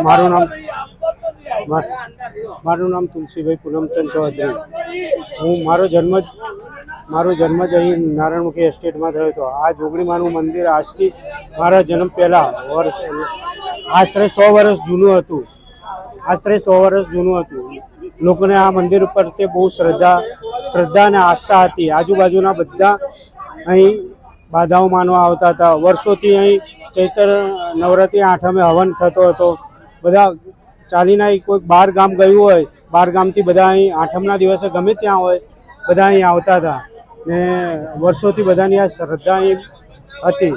મારું નામ તુલસીભાઈ પૂનમચંદ ચૌધરી. મારો જન્મ જ અહીં નારાયણમુખી એસ્ટેટમાં થયો હતો. આ જોગણીમાનું મંદિર આજથી મારા જન્મ પહેલાં આશરે 100 વર્ષ જૂનું હતું. લોકોને આ મંદિર ઉપર તે બહુ શ્રદ્ધા અને આસ્થા હતી. આજુબાજુના બધા અહીં બાધાઓ માનવા આવતા હતા. વર્ષોથી અહીં ચૈત્ર નવરાત્રિ આઠમે હવન થતો હતો. બધા ચાલીને કોઈ બહાર ગામ ગયું હોય, બહાર ગામથી બધા અહીં આઠમના દિવસે ગમે ત્યાં હોય બધા અહીં આવતા હતા ને વર્ષોથી બધાની આ શ્રદ્ધા અહીં હતી.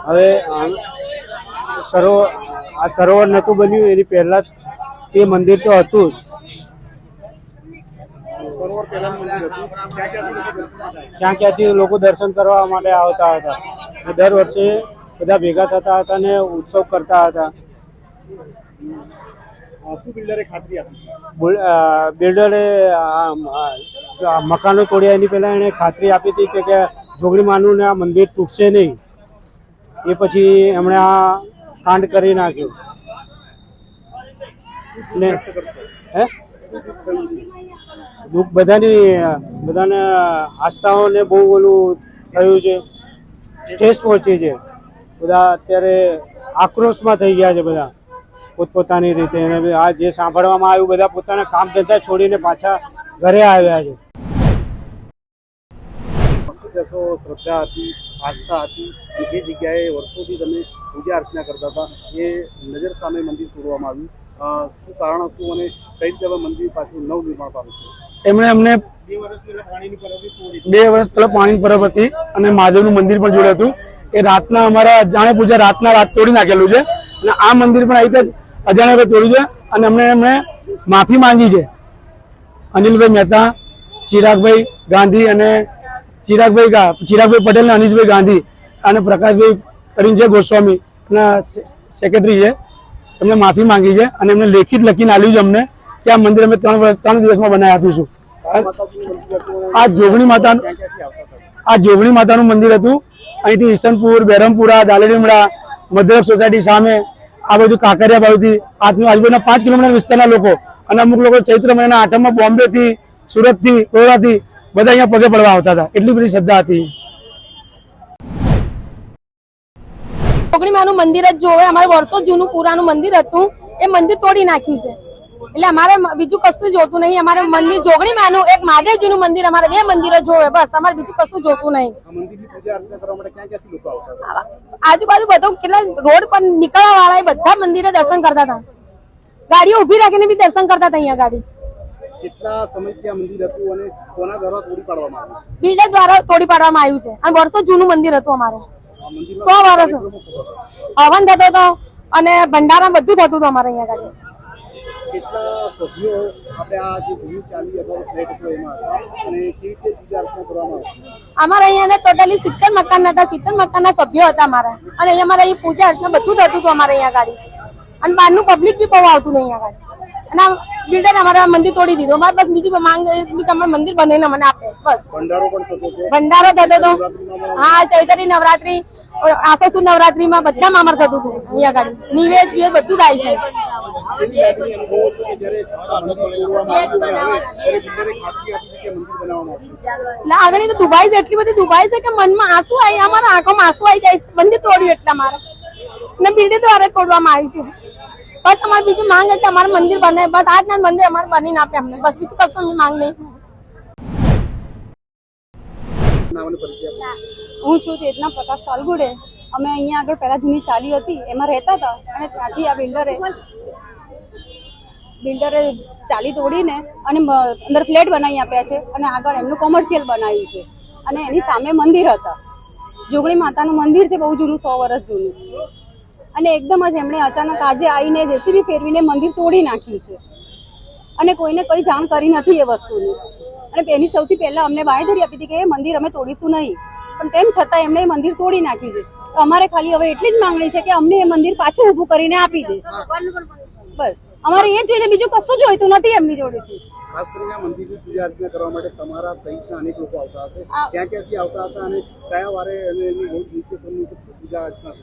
હવે આ સરોવર નહોતું બન્યું એની પહેલાં એ મંદિર તો હતું જ. ક્યાંથી લોકો દર્શન કરવા માટે આવતા હતા. દર વર્ષે બધા ભેગા થતા હતા ને ઉત્સવ કરતા હતા. બિલ્ડરે મકાનો તોડ્યા એની પહેલા એને ખાતરી આપી હતી કે જોગણીમાનું ને આ મંદિર તૂટશે નહીં. એ પછી એમણે આ કાંડ કરી નાખ્યું ને દુઃખ બધાને આસ્થાઓને બહુ ઓલું થયું છે, ઠેસ પહોંચી છે. બધા અત્યારે આક્રોશમાં થઈ ગયા છે બધા પોતપોતાની રીતે. અને આ જે સાંભળવામાં આવ્યું બધા પોતાના કામ ધંધા છોડીને પાછા ઘરે આવ્યા છે. શ્રદ્ધા હતી, આસ્થા હતી, જે જગ્યાએ વર્ષોથી તમે પૂજા અર્ચના કરતા હતા એ નજર સામે મંદિર તોડવામાં આવ્યું. શું કારણ હતું અને કઈ રીતે મંદિર પાછું નવનિર્માણ પામ્યું છે? એમણે અમને 2 વર્ષ પહેલા પાણીની પરબ હતી અને મહાદેવનું મંદિર પણ જોડે હતું. એ રાતના અમારા જાણે પૂજા રાત તોડી નાખેલું છે અને આ મંદિર પણ આવી રીતે અજાણ્યા તોડ્યું છે અને એમને માફી માંગી છે. અનિલભાઈ મહેતા, ચિરાગભાઈ ગાંધી અને ચિરાગભાઈ પટેલ અને અનિશભાઈ ગાંધી અને પ્રકાશભાઈ કરીને છે ગોસ્વામી ના સેક્રેટરી છે. એમને માફી માંગી છે અને એમને લેખિત લખીને આપ્યું છે અમને કે આ મંદિર અમે 3 દિવસમાં બનાવી આપીશું. આ જોગણી માતાનું મંદિર હતું. અહીંથી ઈસનપુર, બેરમપુરા, દાલેડીમડા, મધ્યરક સોસાયટી સામે આ બધું કાંકરિયા બાજુથી આજુબાજુના 5 કિલોમીટર વિસ્તારના લોકો અને અમુક લોકો ચૈત્ર મહિના આઠમમાં બોમ્બેથી, સુરતથી, બરોડાથી બધા અહીંયા પગે પડવા આવતા હતા. એટલી બધી શ્રદ્ધા હતી. જોગણીમાનું મંદિર જ જોવે. અમારે વર્ષો જૂનું પુરાનું મંદિર હતું, એ મંદિર તોડી નાખ્યું છે. એટલે અમારે બીજું કશું જોતું નહીં. અમારે મંદિર જોગણીમાનું એક મહાદેવજીનું મંદિર, અમારે 2 મંદિરો જોવે બસ. અમારે બીજું કશું જોતું નહીં. આજુબાજુ બધું કેટલા રોડ પર નીકળવા વાળા બધા મંદિરે દર્શન કરતા હતા. ગાડીઓ ઉભી રાખીને બી દર્શન કરતા હતા. અહીંયા ગાડી કેટલા સમયથી આ મંદિર હતું અને કોના દ્વારા તોડી પાડવામાં આવ્યું? બિલ્ડર દ્વારા તોડી પાડવામાં આવ્યું છે. અને વર્ષો જૂનું મંદિર હતું અમારું. 100 વર્ષ હવન થતો હતો અને ભંડારા બધું થતું હતું અમારે અહીંયા ગાડી. કેટલા સભ્યો આપણે આ જે ભૂમિ ચાલી અથવા ફ્લેટ હતો એમાં અને કેવી રીતે પૂજા અર્ચના કરવામાં આવતી? અમારે અહીંયા ટોટલી 70 મકાન હતા. 70 મકાનના સભ્યો હતા અમારા. અને અહીંયા અમારે પૂજા અર્ચના બધું થતું હતું અમારે અહીંયા ગાડી. અને બહારનું પબ્લિક બી બહુ આવતું નહીં અહીંયા ગાડી. અને આ બિલ્ડર અમારા મંદિર તોડી દીધું. અમારે બસ બીજી માંગ તમારે મંદિર બનાવીને મને આપે બસ. ભંડારો થતો હતો. હા, ચૈત્રી નવરાત્રી, આસો નવરાત્રીમાં બધામાં અમારે થતું હતું અહીંયા ગાડી. નિવેશ બધું થાય છે. આગળ તો દુભાઈ છે, એટલી બધી દુભાઈ છે કે મનમાં આંસુ આવી, અમારા આંખોમાં આંસુ આવી જાય. મંદિર તોડ્યું એટલા મારા ને બિલ્ડર દ્વારા તોડવામાં આવ્યું છે. બસ અમારે બીજું માંગ છે કે અમારું મંદિર બને બસ. આજના મંદિર અમારે બનીને આપે અમને બસ. બીજું કશું માંગ નહીં. હું છું ચેતના પ્રકાશ ફાલ્ગુડે. અમે અહીંયા આગળ પહેલા જૂની ચાલી હતી એમાં રહેતા હતા અને ત્યાંથી આ બિલ્ડરે ચાલી તોડીને અને અંદર ફ્લેટ બનાવી આપ્યા છે અને આગળ એમનું કોમર્શિયલ બનાવ્યું છે અને એની સામે મંદિર હતા. જોગણી માતાનું મંદિર છે, બહુ જૂનું, 100 વર્ષ જૂનું. અને એકદમ જ એમણે અચાનક આજે આવીને જેસીબી ફેરવીને મંદિર તોડી નાખ્યું છે અને કોઈને કઈ જાણ કરી નથી એ વસ્તુની. અને એની સૌથી પહેલા અમને બાંયધરી આપી હતી કે એ મંદિર અમે તોડીશું નહીં, પણ તેમ છતાં એમણે એ મંદિર તોડી નાખ્યું છે. તો અમારે ખાલી હવે એટલી જ માંગણી છે કે અમને એ મંદિર પાછું ઊભું કરીને આપી દે બસ. અમારે એ જ જોઈએ છે, બીજું કશું જોઈતું નથી એમની જોડેથી. ખાસ કરીને આ મંદિરની પૂજા અર્ચના કરવા માટે તમારા સહિતના અનેક લોકો આવતા હશે. ક્યાંથી આવતા હતા અને કયા વારે એની રોજ નીચે પૂજા અર્ચના?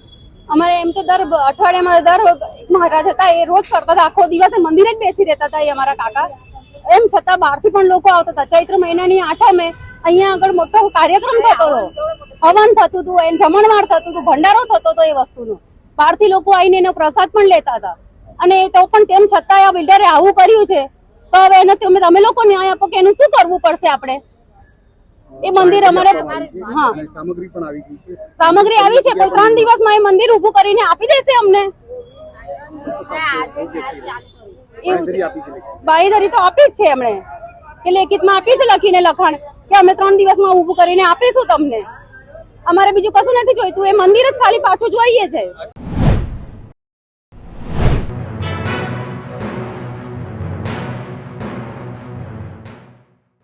અમારે એમ તો દર અઠવાડિયામાં મહારાજ હતા એ રોજ કરતા હતા, આખો દિવસ મંદિરે જ બેસી રહેતા હતા એ અમારા કાકા. એમ છતાં બહારથી પણ લોકો આવતા હતા. ચૈત્ર મહિનાની 8મે અહીંયા આગળ મોટો કાર્યક્રમ થતો હતો, હવન થતું હતું, એને જમણવાર થતું હતું, ભંડારો થતો હતો. એ વસ્તુનો બહારથી લોકો આવીને એનો પ્રસાદ પણ લેતા હતા. અને તો પણ તેમ છતાં આ બિલ્ડરે આવું કર્યું છે, તો હવે એને તમે લોકો ન્યાય આપો કે એનું શું કરવું પડશે આપણે? એ મંદિર અમારે હા સામગ્રી આવી છે, પણ 3 દિવસમાં એ મંદિર ઊભું કરીને આપી દેશે અમને? એવું છે. બાંયધરી તો આપી જ છે એમણે, કે લેખિતમાં આપી છે લખીને લખાણ કે અમે 3 દિવસમાં ઊભું કરીને આપીશું તમને. અમારે બીજું કશું નથી જોઈતું, એ મંદિર જ ખાલી પાછું જોઈએ છે.